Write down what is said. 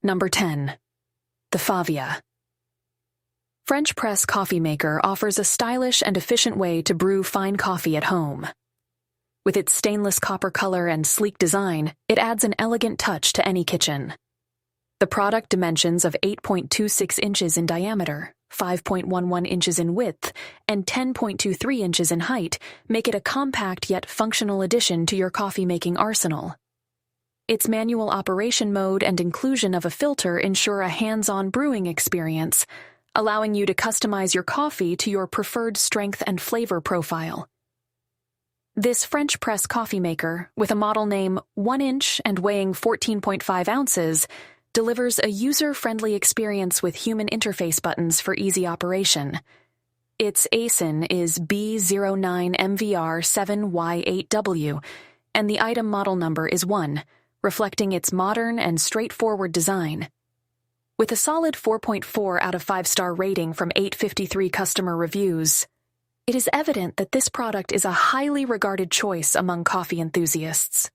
Number 10. The FAVIA. French press coffee maker offers a stylish and efficient way to brew fine coffee at home. With its stainless copper color and sleek design, it adds an elegant touch to any kitchen. The product dimensions of 8.26 inches in diameter, 5.11 inches in width, and 10.23 inches in height make it a compact yet functional addition to your coffee-making arsenal. Its manual operation mode and inclusion of a filter ensure a hands-on brewing experience, allowing you to customize your coffee to your preferred strength and flavor profile. This French press coffee maker, with a model name 1 inch and weighing 14.5 ounces, delivers a user-friendly experience with human interface buttons for easy operation. Its ASIN is B09MVR7Y8W, and the item model number is 1, reflecting its modern and straightforward design. With a solid 4.4 out of 5-star rating from 853 customer reviews, it is evident that this product is a highly regarded choice among coffee enthusiasts.